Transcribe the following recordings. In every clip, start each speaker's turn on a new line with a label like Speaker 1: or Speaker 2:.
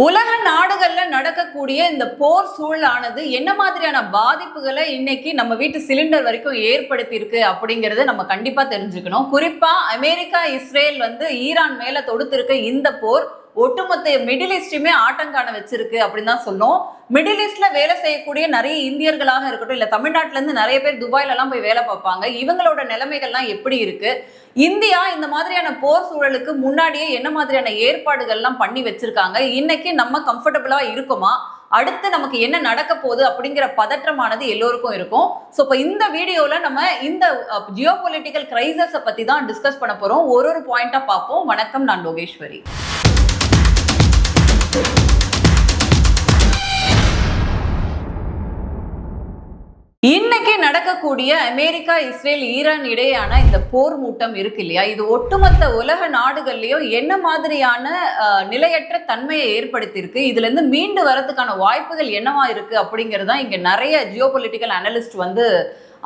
Speaker 1: உலக நாடுகள்ல நடக்கக்கூடிய இந்த போர் சூழலானது என்ன மாதிரியான பாதிப்புகளை இன்னைக்கு நம்ம வீட்டு சிலிண்டர் வரைக்கும் ஏற்படுத்தி இருக்கு அப்படிங்கறத நம்ம கண்டிப்பா தெரிஞ்சுக்கணும். குறிப்பா அமெரிக்கா இஸ்ரேல் ஈரான் மேல தொடுத்திருக்க இந்த போர் ஒட்டுமொத்த மிடில் ஈஸ்டுமே ஆட்டங்காண வச்சிருக்கு அப்படின்னு தான் சொன்னோம். மிடில் ஈஸ்ட்ல வேலை செய்யக்கூடிய நிறைய இந்தியர்களாக இருக்கட்டும், இல்ல தமிழ்நாட்டுல இருந்து நிறைய பேர் துபாயில எல்லாம் போய் வேலை பார்ப்பாங்க. இவங்களோட நிலைமைகள்லாம் எப்படி இருக்கு, இந்தியா இந்த மாதிரியான போர் சூழலுக்கு முன்னாடியே என்ன மாதிரியான ஏற்பாடுகள்லாம் பண்ணி வச்சிருக்காங்க, இன்னைக்கு நம்ம கம்ஃபர்டபுளா இருக்குமா, அடுத்து நமக்கு என்ன நடக்க போகுது அப்படிங்கிற பதற்றமானது எல்லோருக்கும் இருக்கும். ஸோ இப்போ இந்த வீடியோல நம்ம இந்த ஜியோ பொலிட்டிக்கல் கிரைசஸை பத்தி தான் டிஸ்கஸ் பண்ண போறோம். ஒரு பாயிண்டா பார்ப்போம். வணக்கம், நான் லோகேஸ்வரி. இன்னைக்கு நடக்கக்கூடிய அமெரிக்கா இஸ்ரேல் ஈரான் இடையேயான இந்த போர் மூட்டம் இருக்கு இல்லையா, இது ஒட்டுமொத்த உலக நாடுகள்லயும் என்ன மாதிரியான நிலையற்ற தன்மையை ஏற்படுத்தியிருக்கு, இதுல இருந்து மீண்டு வரதுக்கான வாய்ப்புகள் என்னவா இருக்கு அப்படிங்கறதுதான் இங்க நிறைய ஜியோ பொலிட்டிக்கல் அனலிஸ்ட்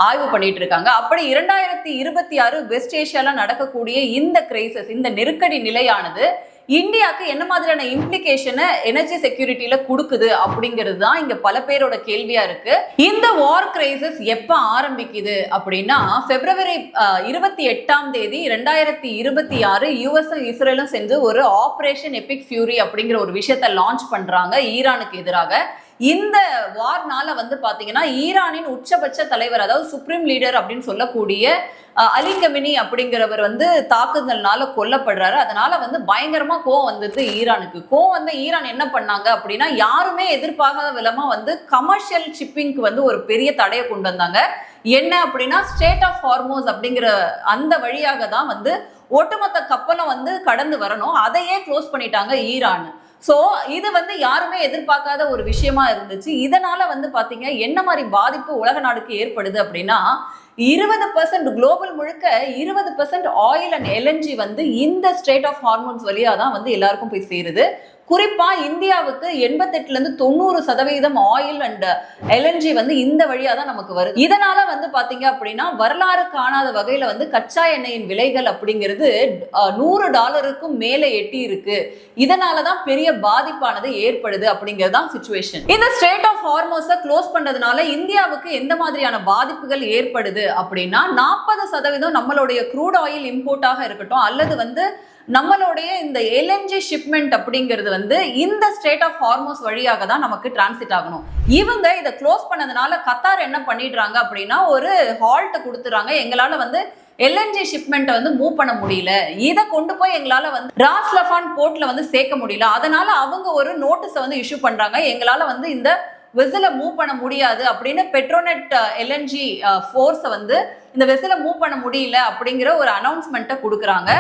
Speaker 1: ஆய்வு பண்ணிட்டு இருக்காங்க. அப்படி 2026 வெஸ்ட் ஏஷியால நடக்கக்கூடிய இந்த கிரைசஸ், இந்த நெருக்கடி நிலையானது இந்தியாவுக்கு என்ன மாதிரியான இம்ப்ளிகேஷனை எனர்ஜி செக்யூரிட்டியில கொடுக்குது அப்படிங்கிறது தான் இங்க பல பேரோட கேள்வியா இருக்கு. இந்த வார் கிரைசிஸ் எப்ப ஆரம்பிக்குது அப்படின்னா, பிப்ரவரி 28 2026 யுஎஸும் இஸ்ரேலும் சென்று ஒரு ஆபரேஷன் எபிக் ஃபியூரி அப்படிங்கிற ஒரு விஷயத்தை லான்ச் பண்றாங்க ஈரானுக்கு எதிராக. இந்த வார்னால பாத்தீங்கன்னா ஈரானின் உச்சபட்ச தலைவர், அதாவது சுப்ரீம் லீடர் அப்படின்னு சொல்லக்கூடிய அலி கமினி அப்படிங்கிறவர் தாக்குதல்னால கொல்லப்படுறாரு. அதனால பயங்கரமா கோவம் வந்தது ஈரானுக்கு. ஈரான் என்ன பண்ணாங்க அப்படின்னா, யாருமே எதிர்பார்க்காத விதமா கமர்ஷியல் ஷிப்பிங்க்கு ஒரு பெரிய தடையை கொண்டு வந்தாங்க. என்ன அப்படின்னா, ஸ்ட்ரெய்ட் ஆஃப் ஹார்மோஸ் அப்படிங்கிற அந்த வழியாக தான் ஒட்டுமொத்த கப்பலும் கடந்து வரணும். அதையே க்ளோஸ் பண்ணிட்டாங்க ஈரான். ஸோ இது யாருமே எதிர்பார்க்காத ஒரு விஷயமா இருந்துச்சு. இதனால பாத்தீங்க என்ன மாதிரி பாதிப்பு உலக நாடுக்கு ஏற்படுது அப்படின்னா, 20% குளோபல் முழுக்க 20% ஆயில் அண்ட் எல்என்ஜி இந்த ஸ்ட்ரெய்ட் ஆஃப் ஹார்மோன்ஸ் வழியா தான் எல்லாருக்கும் போய் சேருது. குறிப்பா இந்தியாவுக்கு 88-90% ஆயில் அண்ட் எல்என்ஜி இந்த வழியா தான் நமக்கு வருது. இதனால பாத்தீங்க அப்படின்னா, வரலாறு காணாத வகையில கச்சா எண்ணெயின் விலைகள் அப்படிங்கிறது $100 மேல எட்டி இருக்கு. இதனாலதான் பெரிய பாதிப்பானது ஏற்படுது அப்படிங்கிறது தான் சிச்சுவேஷன். இந்த ஸ்ட்ரெய்ட் ஆஃப் ஹார்மோஸை க்ளோஸ் பண்றதுனால இந்தியாவுக்கு எந்த மாதிரியான பாதிப்புகள் ஏற்படுது அப்படின்னா, 40% நம்மளுடைய க்ரூட் ஆயில் இம்போர்ட்டாக இருக்கட்டும், அல்லது நம்மளுடைய இந்த எல்என்ஜி ஷிப்மெண்ட் அப்படிங்கிறது இந்த ஸ்ட்ரெய்ட் ஆஃப் ஹார்மோஸ் வழியாக தான் நமக்கு டிரான்சிட் ஆகணும். இவங்க இதை க்ளோஸ் பண்ணதுனால கத்தார் என்ன பண்ணிடுறாங்க அப்படின்னா, ஒரு ஹால்ட் கொடுத்துறாங்க. எங்களால எல்என்ஜி ஷிப்மெண்ட்டை மூவ் பண்ண முடியல, இதை கொண்டு போய் எங்களால ராஸ் லஃபான் போர்ட்ல சேர்க்க முடியல. அதனால அவங்க ஒரு நோட்டீஸை இஷ்யூ பண்றாங்க. எங்களால இந்த வெசலை மூவ் பண்ண முடியாது அப்படின்னு பெட்ரோநெட் எல்என்ஜி ஃபோர்ஸை இந்த வெசலை மூவ் பண்ண முடியல அப்படிங்கிற ஒரு அனௌன்ஸ்மெண்ட்டை கொடுக்குறாங்க.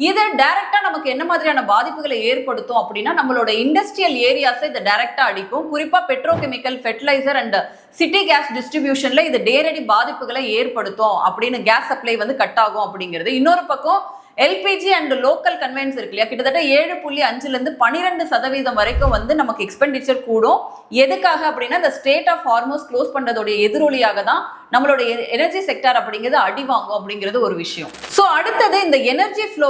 Speaker 1: இது டைரக்டா நமக்கு என்ன மாதிரியான பாதிப்புகளை ஏற்படுத்தும் அப்படின்னா, நம்மளோட இண்டஸ்ட்ரியல் ஏரியாஸை இதை டைரக்டா அடிக்கும். குறிப்பா petrochemical, fertiliser and city gas டிஸ்ட்ரிபியூஷன்ல இது நேரடி பாதிப்புகளை ஏற்படுத்தும் அப்படின்னு, கேஸ் சப்ளை கட் ஆகும் அப்படிங்கிறது. இன்னொரு பக்கம் எல்பிஜி அண்ட் லோக்கல் கன்வெயன்ஸ் இருக்கு இல்லையா, கிட்டத்தட்ட 7.5-12% வரைக்கும் நமக்கு எக்ஸ்பெண்டிச்சர் கூடும். எதுக்காக அப்படின்னா, இந்த ஸ்ட்ரெய்ட் ஆஃப் ஹார்மோஸ் க்ளோஸ் பண்றதோடைய எதிரொலியாக தான் நம்மளுடைய எனர்ஜி செக்டார் அப்படிங்கிறது அடி வாங்கும் அப்படிங்கிறது ஒரு விஷயம். ஸோ அடுத்தது இந்த எனர்ஜி ஃப்ளோ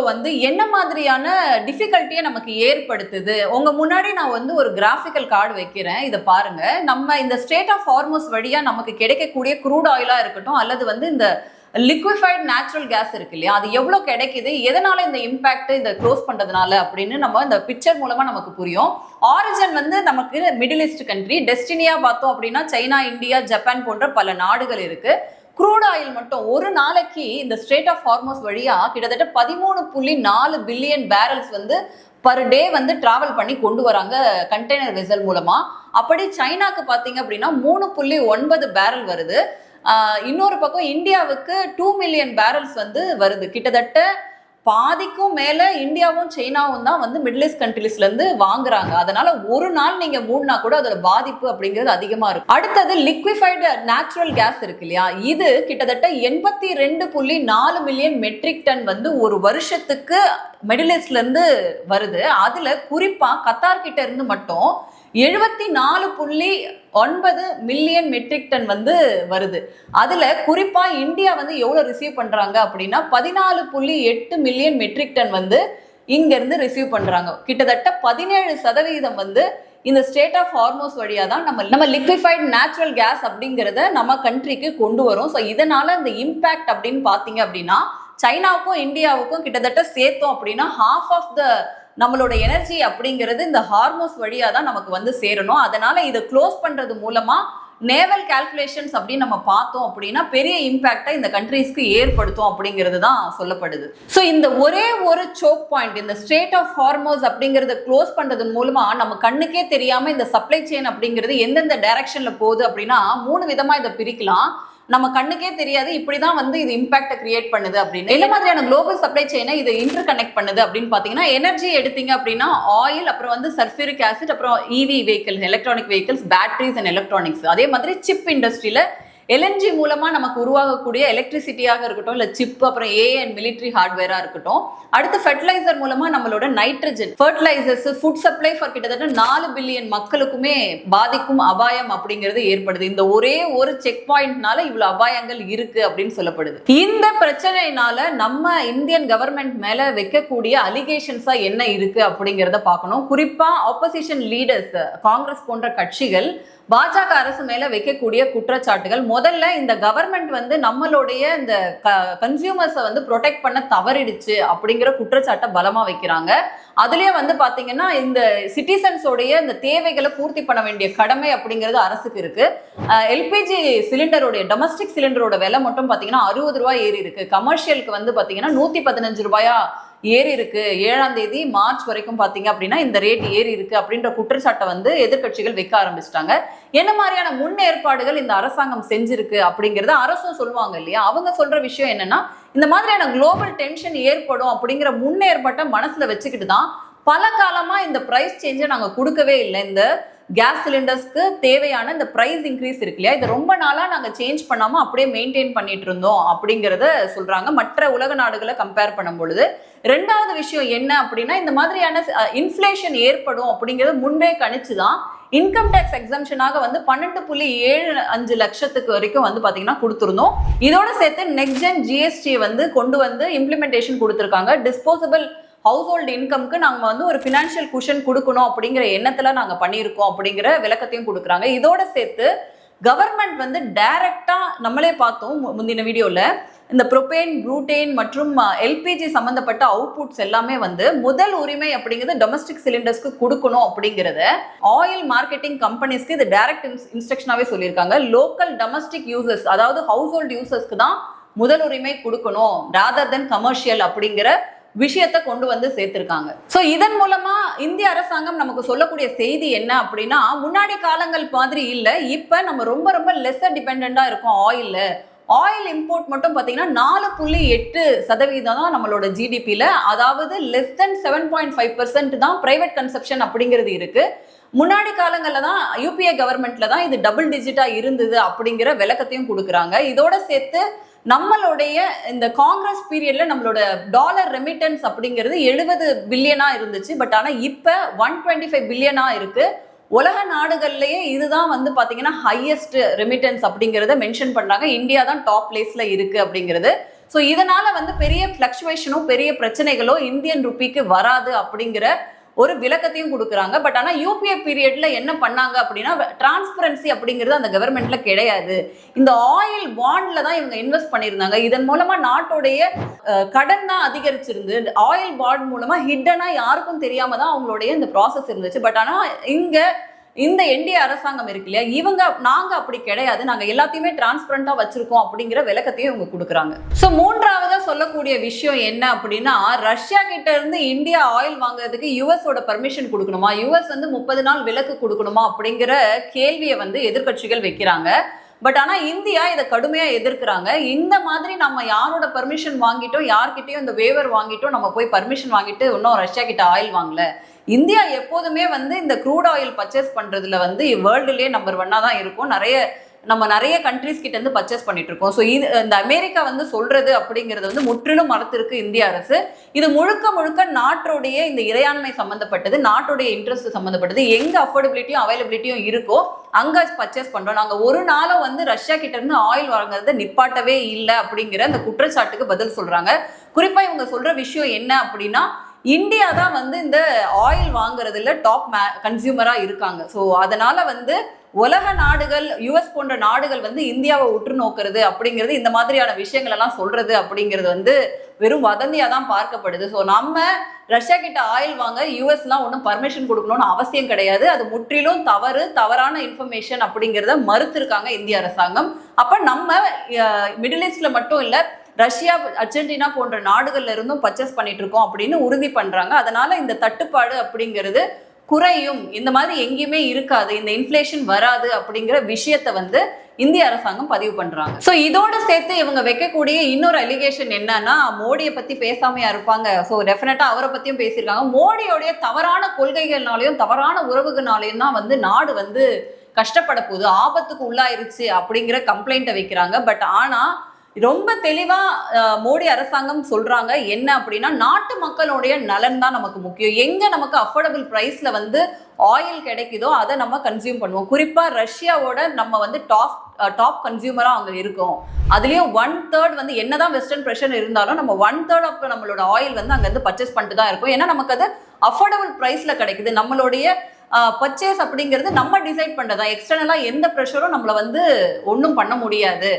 Speaker 1: என்ன மாதிரியான டிஃபிகல்ட்டியை நமக்கு ஏற்படுத்துது. உங்க முன்னாடி நான் ஒரு கிராஃபிக்கல் கார்டு வைக்கிறேன், இதை பாருங்க. நம்ம இந்த ஸ்ட்ரெய்ட் ஆஃப் ஹார்மோஸ் வழியா நமக்கு கிடைக்கக்கூடிய க்ரூட் ஆயிலா இருக்கட்டும், அல்லது இந்த லிக்விஃபைட் நேச்சுரல் கேஸ் இருக்கு இல்லையா, அது எவ்வளவு கிடைக்குது, எதனால இந்த இம்பாக்ட் இந்த க்ளோஸ் பண்றதுனால அப்படின்னு நம்ம இந்த பிக்சர் மூலமா நமக்கு புரியும். ஆரிஜின் நமக்கு மிடில் ஈஸ்ட் கண்ட்ரி, டெஸ்டினியா பார்த்தோம் அப்படின்னா சைனா, இந்தியா, ஜப்பான் போன்ற பல நாடுகள் இருக்கு. க்ரூட் ஆயில் மட்டும் ஒரு நாளைக்கு இந்த ஸ்ட்ரெய்ட் ஆஃப் ஹார்மோஸ் வழியா கிட்டத்தட்ட 13.4 billion barrels per day travel பண்ணி கொண்டு வராங்க கண்டெய்னர் வெசல் மூலமா. அப்படி சைனாக்கு பாத்தீங்க அப்படின்னா 3.9 பேரல் வருது. இன்னொரு பக்கம் இந்தியாவுக்கு 2 மில்லியன் பேரல்ஸ் வருது. கிட்டத்தட்ட பாதிக்கும் மேல இந்தியாவும் சைனாவும் தான் மிடில் ஈஸ்ட் கண்ட்ரீஸ்ல இருந்து வாங்குறாங்க. அதனால ஒரு நாள் நீங்க மூடினா கூட அதோட பாதிப்பு அப்படிங்கிறது அதிகமா இருக்கும். அடுத்தது லிக்விஃபைடு நேச்சுரல் கேஸ் இருக்கு இல்லையா, இது கிட்டத்தட்ட 82.4 மில்லியன் மெட்ரிக் டன் ஒரு வருஷத்துக்கு மிடில் ஈஸ்ட்ல இருந்து வருது. அதுல குறிப்பா கத்தார் கிட்ட இருந்து மட்டும் 74.9 மில்லியன் மெட்ரிக் டன் வருது. அதுல குறிப்பா இந்தியா எவ்வளவு ரிசீவ் பண்றாங்க அப்படின்னா 14.8 மில்லியன் மெட்ரிக் டன் இங்க இருந்து ரிசீவ் பண்றாங்க. கிட்டத்தட்ட 17% வந்து இந்த ஸ்டேட் ஆஃப் ஹார்மோஸ் வழியா தான் நம்ம லிக்விஃபைட் நேச்சுரல் கேஸ் அப்படிங்கிறத நம்ம கண்ட்ரிக்கு கொண்டு வரும். ஸோ இதனால இந்த இம்பாக்ட் அப்படின்னு பாத்தீங்க அப்படின்னா சைனாவுக்கும் இந்தியாவுக்கும் கிட்டத்தட்ட சேர்த்தோம் அப்படின்னா half ஆஃப் த நம்மளோட எனர்ஜி அப்படிங்கிறது இந்த ஹார்மோஸ் வழியா தான் நமக்கு வந்து சேரணும். அதனால இதை க்ளோஸ் பண்றது மூலமா நேவல் கால்குலேஷன்ஸ் அப்படின்னு நம்ம பார்த்தோம் அப்படின்னா பெரிய இம்பாக்டை இந்த கண்ட்ரீஸ்க்கு ஏற்படுத்தும் அப்படிங்கிறது தான் சொல்லப்படுது. ஸோ இந்த ஒரே ஒரு சோக் பாயிண்ட், இந்த ஸ்ட்ரெய்ட் ஆஃப் ஹார்மோஸ் அப்படிங்கிறத க்ளோஸ் பண்றது மூலமா நம்ம கண்ணுக்கே தெரியாம இந்த சப்ளை செயின் அப்படிங்கிறது எந்தெந்த டைரக்ஷன்ல போகுது அப்படின்னா 3 விதமா இதை பிரிக்கலாம். நம்ம கண்ணுக்கே தெரியாது இப்படிதான் வந்து இது இம்பாக்டை கிரியேட் பண்ணுது அப்படின்னு. என்ன மாதிரியான குளோபல் சப்ளை செயினை இது இன்டர் கனெக்ட் பண்ணுது அப்படின்னு பாத்தீங்கன்னா, எனர்ஜி எடுத்தீங்க அப்படின்னா ஆயில், அப்புறம் வந்து சல்ஃபியூரிக் ஆசிட், அப்புறம் EV vehicles, electronic vehicles, batteries and electronics. அதே மாதிரி சிப் இண்டஸ்ட்ரியில எல்என்ஜி மூலமா நமக்கு உருவாகக்கூடிய எலக்ட்ரிசிட்டியாக இருக்கட்டும், இல்ல சிப், அப்புறம் ஏ அண்ட் மிலிட்ரி ஹார்ட்வேரா இருக்கட்டும். அடுத்து ஃபெர்டிலைசர் மூலமா நம்மளோட nitrogen fertilisers, food supply for கிட்டத்தட்ட 4 பில்லியன் மக்களுக்குமே பாதிக்கும் அபாயம் அப்படிங்கிறது ஏற்படுது. இந்த ஒரே ஒரு செக் பாயிண்ட்னால இவ்வளவு அபாயங்கள் இருக்கு அப்படின்னு சொல்லப்படுது. இந்த பிரச்சனையினால நம்ம இந்தியன் கவர்மெண்ட் மேல வைக்கக்கூடிய அலிகேஷன்ஸா என்ன இருக்கு அப்படிங்கிறத பார்க்கணும். குறிப்பா ஆப்போசிஷன் லீடர்ஸ், காங்கிரஸ் போன்ற கட்சிகள் பாஜக அரசு மேல வைக்கக்கூடிய குற்றச்சாட்டுகள், முதல்ல இந்த கவர்மெண்ட் வந்து நம்மளுடைய இந்த கன்சியூமர்ஸை வந்து ப்ரொடெக்ட் பண்ண தவறிடுச்சு அப்படிங்கிற குற்றச்சாட்டை பலமா வைக்கிறாங்க. அதுலயே வந்து பாத்தீங்கன்னா இந்த சிட்டிசன்ஸோடைய இந்த தேவைகளை பூர்த்தி பண்ண வேண்டிய கடமை அப்படிங்கிறது அரசுக்கு இருக்கு. எல்பிஜி சிலிண்டருடைய டொமஸ்டிக் சிலிண்டரோட விலை மட்டும் பாத்தீங்கன்னா 60 ரூபாய் ஏறி இருக்கு. கமர்ஷியலுக்கு வந்து பாத்தீங்கன்னா 115 ரூபாயா ஏறி இருக்கு. 7ஆம் தேதி மார்ச் வரைக்கும் பாத்தீங்க அப்படின்னா இந்த ரேட் ஏறி இருக்கு அப்படின்ற குற்றச்சாட்டை வந்து எதிர்கட்சிகள் வைக்க ஆரம்பிச்சிட்டாங்க. என்ன மாதிரியான முன்னேற்பாடுகள் இந்த அரசாங்கம் செஞ்சிருக்கு அப்படிங்கறத அரசும் சொல்லுவாங்க இல்லையா. அவங்க சொல்ற விஷயம் என்னன்னா, இந்த மாதிரியான குளோபல் டென்ஷன் ஏற்படும் அப்படிங்கிற முன்னேற்பாட்டை மனசுல வச்சுக்கிட்டு தான் பல காலமா இந்த பிரைஸ் சேஞ்சை நாங்க கொடுக்கவே இல்லை. இந்த கேஸ் சிலிண்டர்ஸ்க்கு தேவையான இந்த பிரைஸ் இன்க்ரீஸ் இருக்கு இல்லையா, இதை ரொம்ப நாளா நாங்க சேஞ்ச் பண்ணாம அப்படியே மெயின்டைன் பண்ணிட்டு இருந்தோம் அப்படிங்கிறத சொல்றாங்க மற்ற உலக நாடுகளை கம்பேர் பண்ணும் பொழுது. ரெண்டாவது விஷயம் என்ன அப்படின்னா, இந்த மாதிரியான இன்ஃப்ளேஷன் ஏற்படும் அப்படிங்கிறது முன்பே கணிச்சுதான் இன்கம் டேக்ஸ் எக்ஸம்ஷனாக வந்து 12.75 லட்சத்துக்கு வரைக்கும் வந்து பாத்தீங்கன்னா கொடுத்துருந்தோம். இதோட சேர்த்து நெக்ஸ்ட் ஜென் ஜிஎஸ்டி வந்து கொண்டு வந்து இம்ப்ளிமெண்டேஷன் கொடுத்துருக்காங்க. டிஸ்போசபிள் ஹவுஸ் ஹோல்டு இன்கம்க்கு நாங்க வந்து ஒரு ஃபினான்ஷியல் குஷன் கொடுக்கணும் அப்படிங்கிற எண்ணத்துல நாங்க பண்ணியிருக்கோம் அப்படிங்கிற விளக்கத்தையும் கொடுக்குறாங்க. இதோட சேர்த்து கவர்மெண்ட் வந்து டைரக்டா நம்மளே பார்த்தோம் முந்தின வீடியோல, இந்த புரோபேன், ப்ரூட்டேன் மற்றும் எல்பிஜி சம்பந்தப்பட்ட அவுட்புட்ஸ் எல்லாமே வந்து முதல் உரிமை அப்படிங்கிறது டொமஸ்டிக் சிலிண்டர்ஸ்க்கு கொடுக்கணும் அப்படிங்கிறத ஆயில் மார்க்கெட்டிங் கம்பெனிஸ்க்கு இது டைரக்ட் இன்ஸ்ட்ரக்ஷனாவே சொல்லியிருக்காங்க. லோக்கல் டொமஸ்டிக் யூசர்ஸ், அதாவது ஹவுஸ் ஹோல்டு யூசர்ஸ்க்கு தான் முதல் உரிமை கொடுக்கணும் ராதர் தென் கமர்ஷியல் அப்படிங்கிற விஷயத்தை கொண்டு வந்து சேர்த்திருக்காங்க. சோ இதன் மூலமா இந்திய அரசாங்கம் நமக்கு சொல்லக்கூடிய செய்தி என்ன அப்படின்னா, முன்னாடி காலங்கள் மாதிரி இல்ல, இப்ப நம்ம ரொம்ப ரொம்ப லெஸ்ஸர் டிபெண்டா இருக்கோம் ஆயில்ல. ஆயில் இம்போர்ட் மட்டும் பாத்தீங்கன்னா 4.8% தான் நம்மளோட ஜிடிபில, அதாவது லெஸ் தென் 7.5% தான் பிரைவேட் கன்சப்ஷன் அப்படிங்கிறது இருக்கு. முன்னாடி காலங்கள்ல தான் யூபிஏ கவர்மெண்ட்ல தான் இது டபுள் டிஜிட்டா இருந்தது அப்படிங்கிற விளக்கத்தையும் கொடுக்குறாங்க. இதோட சேர்த்து நம்மளுடைய இந்த காங்கிரஸ் பீரியட்ல நம்மளோட டாலர் ரெமிட்டன்ஸ் அப்படிங்கிறது 70 பில்லியனா இருந்துச்சு. பட் ஆனா இப்ப 125 பில்லியனா இருக்கு. உலக நாடுகள்லயே இதுதான் வந்து பாத்தீங்கன்னா ஹையஸ்ட் ரெமிட்டன்ஸ் அப்படிங்கிறத மென்ஷன் பண்றாங்க. இந்தியா தான் டாப் பிளேஸ்ல இருக்கு அப்படிங்கிறது. ஸோ இதனால வந்து பெரிய பிளக்சுவேஷனோ பெரிய பிரச்சனைகளோ இந்தியன் ருப்பிக்கு வராது அப்படிங்கிற ஒரு விளக்கத்தையும் கொடுக்குறாங்க. பட் ஆனால் யூபிஏ பீரியட்ல என்ன பண்ணாங்க அப்படின்னா, டிரான்ஸ்பரன்சி அப்படிங்கிறது அந்த கவர்மெண்ட்ல கிடையாது. இந்த ஆயில் பாண்ட்ல தான் இவங்க இன்வெஸ்ட் பண்ணியிருந்தாங்க. இதன் மூலமா நாட்டுடைய கடன் தான் அதிகரிச்சிருந்து. ஆயில் பாண்ட் மூலமா ஹிட்டனா யாருக்கும் தெரியாம தான் அவங்களுடைய இந்த ப்ராசஸ் இருந்துச்சு. பட் ஆனால் இங்க இந்த என்டிஏ அரசாங்கம் இருக்கு இல்லையா, நாங்க அப்படி கிடையாது, நாங்க எல்லாத்தையுமே டிரான்ஸ்பரண்டா வச்சிருக்கோம் அப்படிங்கிற விளக்கத்தையும் இவங்க கொடுக்குறாங்க. சோ மூன்றாவதா சொல்லக்கூடிய விஷயம் என்ன அப்படின்னா, ரஷ்யா கிட்ட இருந்து இந்தியா ஆயில் வாங்குறதுக்கு யுஎஸோட பர்மிஷன் கொடுக்கணுமா, யுஎஸ் வந்து 30 நாள் விலக்கு கொடுக்கணுமா அப்படிங்கிற கேள்வியை வந்து எதிர்கட்சிகள் வைக்கிறாங்க. பட் ஆனா இந்தியா இதை கடுமையா எதிர்க்கிறாங்க. இந்த மாதிரி நம்ம யாரோட பர்மிஷன் வாங்கிட்டோம், யார்கிட்டயும் இந்த வேவர் வாங்கிட்டோம், நம்ம போய் பர்மிஷன் வாங்கிட்டு இன்னும் ரஷ்யா கிட்ட ஆயில் வாங்கல. இந்தியா எப்போதுமே வந்து இந்த க்ரூட் ஆயில் பர்ச்சேஸ் பண்றதுல வந்து வேர்ல்டுலயே நம்பர் 1 தான் இருக்கும். நிறைய கண்ட்ரிஸ் கிட்ட இருந்து பர்ச்சேஸ் பண்ணிட்டு இருக்கோம். ஸோ இந்த அமெரிக்கா வந்து சொல்றது அப்படிங்கிறது வந்து முற்றிலும் மறுத்திருக்கு இந்திய அரசு. இது முழுக்க முழுக்க நாட்டுடைய இந்த இறையாண்மை சம்பந்தப்பட்டது, நாட்டுடைய இன்ட்ரெஸ்ட் சம்பந்தப்பட்டது. எங்க அஃபோர்டபிலிட்டியும் அவைலபிலிட்டியும் இருக்கோ அங்க பர்ச்சேஸ் பண்றோம். நாங்க ஒரு நாளும் வந்து ரஷ்யா கிட்ட இருந்து ஆயில் வாங்குறத நிப்பாட்டவே இல்லை அப்படிங்கிற அந்த குற்றச்சாட்டுக்கு பதில் சொல்றாங்க. குறிப்பா இவங்க சொல்ற விஷயம் என்ன அப்படின்னா, இந்தியா தான் வந்து இந்த ஆயில் வாங்குறதுல டாப் கன்சியூமரா இருக்காங்க. ஸோ அதனால வந்து உலக நாடுகள், யுஎஸ் போன்ற நாடுகள் வந்து இந்தியாவை உற்று நோக்கிறது அப்படிங்கிறது, இந்த மாதிரியான விஷயங்கள் எல்லாம் சொல்றது அப்படிங்கிறது வந்து வெறும் வதந்தியா தான் பார்க்கப்படுது. ஸோ நம்ம ரஷ்யா கிட்ட ஆயில் வாங்க யுஎஸ்லாம் ஒன்றும் பர்மிஷன் கொடுக்கணும்னு அவசியம் கிடையாது. அது முற்றிலும் தவறான இன்ஃபர்மேஷன் அப்படிங்கிறத மறுத்திருக்காங்க இந்திய அரசாங்கம். அப்ப நம்ம மிடில் ஈஸ்ட்ல மட்டும் இல்ல, ரஷ்யா, அர்ஜென்டினா போன்ற நாடுகள்ல இருந்தும் பர்ச்சேஸ் பண்ணிட்டு இருக்கோம் அப்படின்னு உறுதி பண்றாங்க. அதனால இந்த தட்டுப்பாடு அப்படிங்கிறது குறையும், இந்த மாதிரி எங்கேயுமே இருக்காது, இந்த இன்ஃப்ளேஷன் வராது அப்படிங்கிற விஷயத்த வந்து இந்திய அரசாங்கம் பதிவு பண்றாங்க. ஸோ இதோட சேர்த்து இவங்க வைக்கக்கூடிய இன்னொரு அலிகேஷன் என்னன்னா, மோடியை பத்தி பேசாமையா இருப்பாங்க. ஸோ டெஃபினட்டா அவரை பத்தியும் பேசியிருக்காங்க. மோடியோடைய தவறான கொள்கைகள்னாலையும் தவறான உறவுகள்னாலையும் தான் வந்து நாடு வந்து கஷ்டப்பட போகுது, ஆபத்துக்கு உள்ளாயிருச்சு அப்படிங்கிற கம்ப்ளைண்ட்டை வைக்கிறாங்க. பட் ஆனா ரொம்ப தெளிவா மோடி அரசாங்கம் சொல்றாங்க என்ன அப்படின்னா, நாட்டு மக்களுடைய நலன் தான் நமக்கு முக்கியம். எங்க நமக்கு அஃபோர்டபுள் பிரைஸ்ல வந்து ஆயில் கிடைக்குதோ அதை நம்ம கன்சியூம் பண்ணுவோம். குறிப்பா ரஷ்யாவோட நம்ம வந்து டாப் கன்சியூமரா அங்க இருக்கோம். அதுலயும் 1/3 வந்து என்னதான் வெஸ்டர்ன் பிரஷர் இருந்தாலும் நம்ம 1/3 ஆஃப் நம்மளோட ஆயில் வந்து அங்க இருந்து பர்ச்சேஸ் பண்ணிட்டு தான் இருக்கும். ஏன்னா நமக்கு அது அஃபோர்டபுள் பிரைஸ்ல கிடைக்குது. நம்மளுடைய பர்ச்சேஸ் அப்படிங்கிறது நம்ம டிசைட் பண்றதா, எக்ஸ்டர்னலா எந்த ப்ரெஷரும் நம்மள வந்து ஒன்றும் பண்ண முடியாது.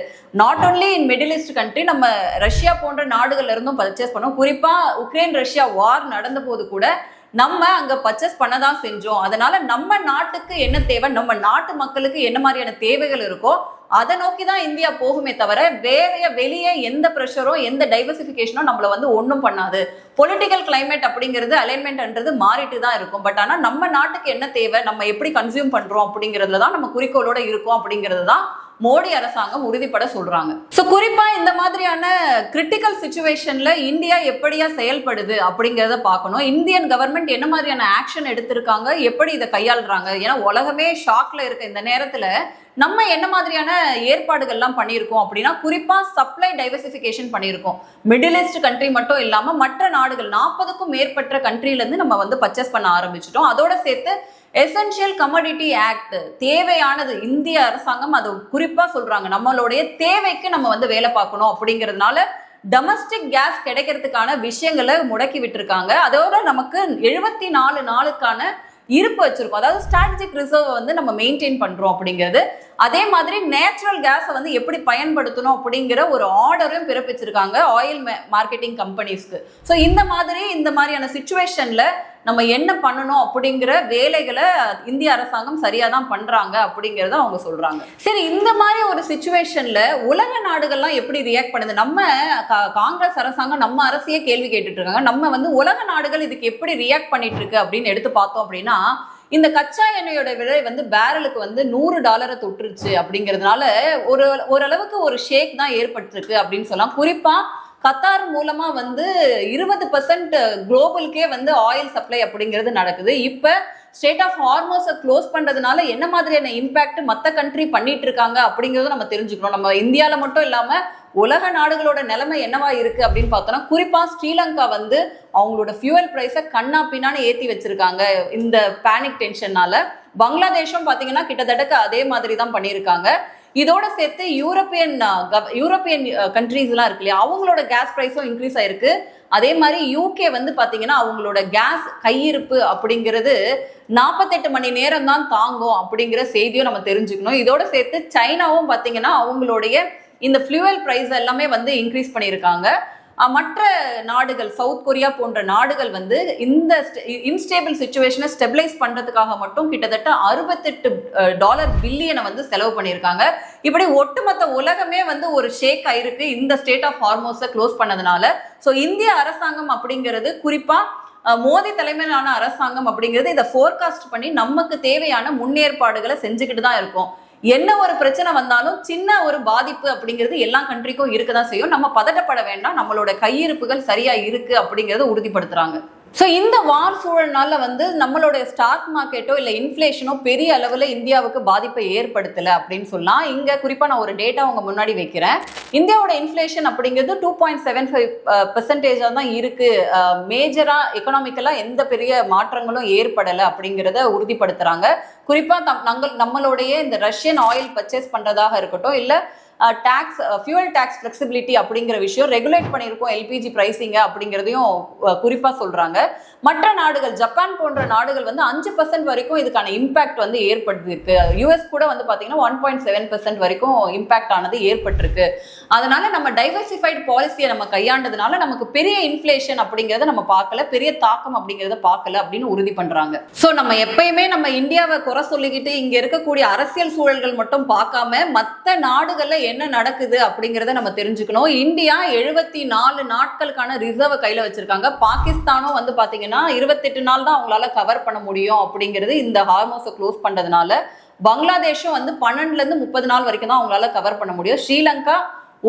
Speaker 1: Not only in middle east country, நம்ம ரஷ்யா போன்ற நாடுகள்ல இருந்தும் பர்ச்சேஸ் பண்ணோம். குறிப்பா உக்ரைன் ரஷ்யா வார் நடந்த போது கூட நம்ம அங்க பர்ச்சேஸ் பண்ணதான் செஞ்சோம். அதனால நம்ம நாட்டுக்கு என்ன தேவை, நம்ம நாட்டு மக்களுக்கு என்ன மாதிரியான தேவைகள் இருக்கோ அதை நோக்கி தான் இந்தியா போகுமே தவிர வெளியே எந்த ப்ரெஷரோ எந்த டைவர்சிஃபிகேஷனோ நம்மள வந்து ஒன்றும் பண்ணாது. பொலிட்டிக்கல் கிளைமேட் அப்படிங்கிறது, அலைன்மெண்ட்ன்றது மாறிட்டு தான் இருக்கும். பட் ஆனால் நம்ம நாட்டுக்கு என்ன தேவை, நம்ம எப்படி கன்சியூம் பண்றோம் அப்படிங்கிறதுல தான் நம்ம குறிக்கோளோட இருக்கோம் அப்படிங்கிறது தான் மோடி அரசாங்கம் உறுதிப்பட சொல்றாங்க. ஸோ குறிப்பா இந்த மாதிரியான கிரிட்டிக்கல் சிச்சுவேஷன்ல இந்தியா எப்படியா செயல்படுது அப்படிங்கிறத பார்க்கணும். இந்தியன் கவர்மெண்ட் என்ன மாதிரியான ஆக்ஷன் எடுத்திருக்காங்க, எப்படி இதை கையாளுறாங்க. ஏன்னா உலகமே ஷாக்ல இருக்க இந்த நேரத்துல நம்ம என்ன மாதிரியான ஏற்பாடுகள்லாம் பண்ணியிருக்கோம் அப்படின்னா, குறிப்பா சப்ளை டைவர்சிஃபிகேஷன் பண்ணியிருக்கோம். மிடில் ஈஸ்ட் கண்ட்ரி மட்டும் இல்லாம மற்ற நாடுகள் 40க்கும் மேற்பட்ட கண்ட்ரில இருந்து நம்ம வந்து பர்ச்சேஸ் பண்ண ஆரம்பிச்சிட்டோம். அதோட சேர்த்து எசென்ஷியல் கமோடிட்டி ஆக்ட் தேவையானது, இந்திய அரசாங்கம் அது குறிப்பா சொல்றாங்க, நம்மளுடைய தேவைக்கு நம்ம வந்து வேலை பார்க்கணும் அப்படிங்கிறதுனால டொமஸ்டிக் கேஸ் கிடைக்கிறதுக்கான விஷயங்களை முடக்கி விட்டுருக்காங்க. அதோட நமக்கு 74 நாளுக்கான இருப்பு வச்சிருக்கோம். அதாவது ஸ்ட்ராட்டஜிக் ரிசர்வ் வந்து நம்ம மெயின்டைன் பண்றோம் அப்படிங்கிறது. அதே மாதிரி நேச்சுரல் கேஸை வந்து எப்படி பயன்படுத்தணும் அப்படிங்கிற ஒரு ஆர்டரையும் பிறப்பிச்சிருக்காங்க ஆயில் மார்க்கெட்டிங் கம்பெனிஸ்க்கு. ஸோ இந்த மாதிரியான சிச்சுவேஷன்ல நம்ம என்ன பண்ணணும் அப்படிங்கிற வேலைகளை இந்திய அரசாங்கம் சரியா தான் பண்றாங்க அப்படிங்கிறத அவங்க சொல்றாங்க. சரி, இந்த மாதிரி ஒரு சிச்சுவேஷன்ல உலக நாடுகள்லாம் எப்படி ரியாக்ட் பண்ணுது? நம்ம காங்கிரஸ் அரசாங்கம் நம்ம அரசையே கேள்வி கேட்டுட்டு இருக்காங்க. நம்ம வந்து உலக நாடுகள் இதுக்கு எப்படி ரியாக்ட் பண்ணிட்டு இருக்கு அப்படின்னு எடுத்து பார்த்தோம் அப்படின்னா, இந்த கச்சா எண்ணெயோட விலை வந்து பேரலுக்கு வந்து $100 தொட்டுருச்சு அப்படிங்கிறதுனால ஓரளவுக்கு ஒரு ஷேக் தான் ஏற்பட்டிருக்கு அப்படின்னு சொல்லலாம். குறிப்பா கத்தார் மூலமா வந்து 20% குளோபலுக்கே வந்து ஆயில் சப்ளை அப்படிங்கிறது நடக்குது. இப்ப ஸ்டேட் ஆஃப் ஹார்மோஸை க்ளோஸ் பண்றதுனால என்ன மாதிரியான இம்பாக்ட் மற்ற கண்ட்ரி பண்ணிட்டு இருக்காங்க அப்படிங்கிறத நம்ம தெரிஞ்சுக்கணும். நம்ம இந்தியால மட்டும் இல்லாம உலக நாடுகளோட நிலைமை என்னவா இருக்கு அப்படின்னு பார்த்தோம்னா, குறிப்பா ஸ்ரீலங்கா வந்து அவங்களோட ஃபியூவல் பிரைஸை கண்ணா பின்னான்னு ஏத்தி வச்சிருக்காங்க இந்த பேனிக் டென்ஷன்னால. பங்களாதேஷும் பாத்தீங்கன்னா கிட்டத்தட்ட அதே மாதிரி தான் பண்ணியிருக்காங்க. இதோட சேர்த்து யூரோப்பியன் கண்ட்ரீஸ் எல்லாம் இருக்கு இல்லையா, அவங்களோட கேஸ் பிரைஸும் இன்க்ரீஸ் ஆயிருக்கு. அதே மாதிரி யூகே வந்து பாத்தீங்கன்னா அவங்களோட கேஸ் கையிருப்பு அப்படிங்கிறது 48 மணி நேரம் தான் தாங்கும் அப்படிங்கிற செய்தியும் நம்ம தெரிஞ்சுக்கணும். இதோட சேர்த்து சைனாவும் பாத்தீங்கன்னா அவங்களுடைய இந்த ஃபியூவல் பிரைஸ் எல்லாமே வந்து இன்க்ரீஸ் பண்ணியிருக்காங்க. மற்ற நாடுகள், சவுத் கொரியா போன்ற நாடுகள் வந்து இந்த இன்ஸ்டேபிள் சிச்சுவேஷனை ஸ்டெபிலைஸ் பண்றதுக்காக மட்டும் கிட்டத்தட்ட $68 பில்லியனை வந்து செலவு பண்ணியிருக்காங்க. இப்படி ஒட்டுமொத்த உலகமே வந்து ஒரு ஷேக் ஆயிருக்கு இந்த ஸ்டேட் ஆஃப் ஹார்மோஸை க்ளோஸ் பண்ணதுனால. ஸோ இந்திய அரசாங்கம் அப்படிங்கிறது, குறிப்பா மோடி தலைமையிலான அரசாங்கம் அப்படிங்கிறது இதை ஃபோர்காஸ்ட் பண்ணி நமக்கு தேவையான முன்னேற்பாடுகளை செஞ்சுக்கிட்டு தான் இருக்கும். என்ன ஒரு பிரச்சனை வந்தாலும் சின்ன ஒரு பாதிப்பு அப்படிங்கிறது எல்லா கண்ட்ரிக்கும் இருக்கதான் செய்யும். நம்ம பதட்டப்பட வேண்டாம், நம்மளோட கையிருப்புகள் சரியா இருக்கு அப்படிங்கறத உறுதிப்படுத்துறாங்க. ஸோ இந்த வார் சூழல்னால வந்து நம்மளோட ஸ்டாக் மார்க்கெட்டோ இல்லை இன்ஃப்ளேஷனோ பெரிய அளவில் இந்தியாவுக்கு பாதிப்பை ஏற்படுத்தலை அப்படின்னு சொல்லலாம். இங்கே குறிப்பாக நான் ஒரு டேட்டா உங்க முன்னாடி வைக்கிறேன். இந்தியாவோட இன்ஃப்ளேஷன் அப்படிங்கிறது 2.75% தான் இருக்கு. மேஜராக எக்கனாமிக்கலாக எந்த பெரிய மாற்றங்களும் ஏற்படலை அப்படிங்கிறத உறுதிப்படுத்துறாங்க. குறிப்பாக நம்மளுடைய இந்த ரஷ்யன் ஆயில் பர்ச்சேஸ் பண்ணுறதாக இருக்கட்டும், இல்லை டாக்ஸ் ஃபியூவல் டாக்ஸ் ஃபிளெக்சிபிலிட்டி அப்படிங்கிற விஷயம் ரெகுலேட் பண்ணியிருக்கோம் எல்பிஜி பிரைசிங்க அப்படிங்கிறதையும் குறிப்பா சொல்றாங்க. மற்ற நாடுகள் ஜப்பான் போன்ற நாடுகள் வந்து 5% வரைக்கும் இதுக்கான இம்பாக்ட் வந்து ஏற்பட்டிருக்கு. யூஎஸ் கூட வந்து பாத்தீங்கன்னா 1.7% வரைக்கும் இம்பாக்ட் ஆனது ஏற்பட்டிருக்கு. அதனால நம்ம டைவர்சிஃபைடு பாலிசியை நம்ம கையாண்டதுனால நமக்கு பெரிய இன்ஃபிளேஷன் அப்படிங்கிறத நம்ம பார்க்கல, பெரிய தாக்கம் அப்படிங்கிறத பார்க்கல அப்படின்னு உறுதி பண்றாங்க. ஸோ நம்ம எப்பயுமே நம்ம இந்தியாவை குறை சொல்லிக்கிட்டு இங்க இருக்கக்கூடிய அரசியல் சூழல்கள் மட்டும் பார்க்காம மற்ற நாடுகள்ல என்ன நடக்குது அப்படிங்கிறத நம்ம தெரிஞ்சுக்கணும். இந்தியா 74 நாட்களுக்கான ரிசர்வை கையில வச்சிருக்காங்க. பாகிஸ்தானும் வந்து பாத்தீங்கன்னா 28 நாள் தான் அவங்களால கவர் பண்ண முடியும் அப்படிங்கிறது இந்த ஹார்மோஸை க்ளோஸ் பண்றதுனால. பங்களாதேஷும் வந்து 12ல இருந்து 30 நாள் வரைக்கும் தான் அவங்களால கவர் பண்ண முடியும். ஸ்ரீலங்கா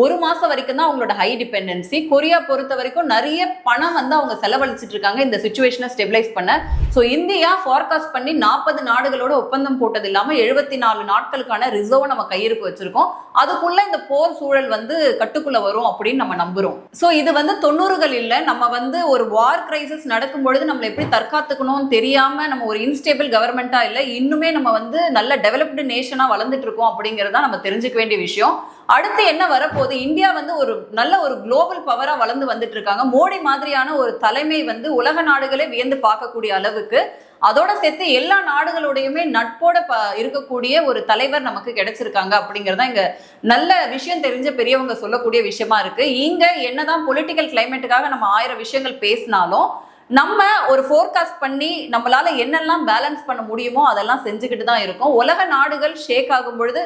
Speaker 1: 1 மாசம் வரைக்கும் தான் அவங்களோட ஹை டிபெண்டன்சி. கொரியா பொறுத்த வரைக்கும் நிறைய பணம் வந்து அவங்க செலவழிச்சிட்டு இருக்காங்க இந்த சிச்சுவேஷனை ஸ்டெபிலைஸ் பண்ண. ஸோ இந்தியா ஃபார்காஸ்ட் பண்ணி 40 நாடுகளோட ஒப்பந்தம் போட்டது இல்லாம 74 நாட்களுக்கான ரிசர்வ் நம்ம கையிருப்பு வச்சிருக்கோம். அதுக்குள்ள இந்த போர் சூழல் வந்து கட்டுக்குள்ள வரும் அப்படின்னு நம்ம நம்புறோம். ஸோ இது வந்து 90கள் இல்லை, நம்ம வந்து ஒரு வார் கிரைசிஸ் நடக்கும் பொழுது நம்மளை எப்படி தற்காத்துக்கணும்னு தெரியாம நம்ம ஒரு இன்ஸ்டேபிள் கவர்மெண்டா இல்லை, இன்னுமே நம்ம வந்து நல்ல டெவலப்டு நேஷனா வளர்ந்துட்டு இருக்கோம் அப்படிங்கிறதா நம்ம தெரிஞ்சுக்க வேண்டிய விஷயம். அடுத்து என்ன வரப்போகுது, இந்தியா வந்து ஒரு நல்ல ஒரு குளோபல் பவரா வளர்ந்து வந்துட்டு இருக்காங்க. மோடி மாதிரியான ஒரு தலைமை வந்து உலக நாடுகளே வியந்து பார்க்கக்கூடிய அளவுக்கு, அதோட சேர்த்து எல்லா நாடுகளுடையுமே நட்போட இருக்கக்கூடிய ஒரு தலைவர் நமக்கு கிடைச்சிருக்காங்க அப்படிங்கறத இங்க நல்ல விஷயம் தெரிஞ்ச பெரியவங்க சொல்லக்கூடிய விஷயமா இருக்கு. இங்க என்னதான் பொலிட்டிக்கல் கிளைமேட்டுக்காக நம்ம 1000 விஷயங்கள் பேசினாலும் நம்ம ஒரு ஃபோர்காஸ்ட் பண்ணி நம்மளால என்னெல்லாம் பேலன்ஸ் பண்ண முடியுமோ அதெல்லாம் செஞ்சுக்கிட்டு தான் இருக்கோம். உலக நாடுகள் ஷேக் ஆகும் பொழுது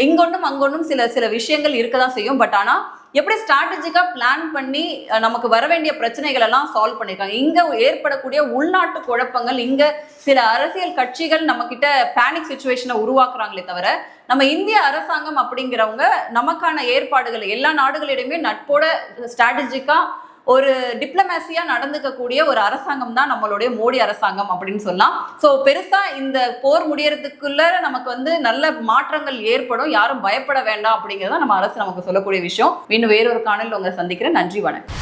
Speaker 1: இங்கொன்னும் அங்கொன்னும் சில விஷயங்கள் இருக்கதான் செய்யும். பட் ஆனா எப்படி ஸ்ட்ராட்டஜிக்கா பிளான் பண்ணி நமக்கு வர வேண்டிய பிரச்சனைகள் எல்லாம் சால்வ் பண்ணிருக்காங்க. இங்க ஏற்படக்கூடிய உள்நாட்டு குழப்பங்கள், இங்க சில அரசியல் கட்சிகள் நம்ம கிட்ட பேனிக் சிச்சுவேஷனை உருவாக்குறாங்களே தவிர, நம்ம இந்திய அரசாங்கம் அப்படிங்கிறவங்க நமக்கான ஏற்பாடுகள் எல்லா நாடுகளிடையுமே நட்போட ஸ்ட்ராட்டஜிக்கா ஒரு டிப்ளமேசியா நடந்துக்கக்கூடிய ஒரு அரசாங்கம் தான் நம்மளுடைய மோடி அரசாங்கம் அப்படின்னு சொல்லலாம். ஸோ பெருசா இந்த போர் முடியறதுக்குள்ள நமக்கு வந்து நல்ல மாற்றங்கள் ஏற்படும், யாரும் பயப்பட வேண்டாம் அப்படிங்கிறத நம்ம அரசு நமக்கு சொல்லக்கூடிய விஷயம். இன்னும் வேறொரு காணொளியில் உங்களை சந்திக்கிறேன். நன்றி, வணக்கம்.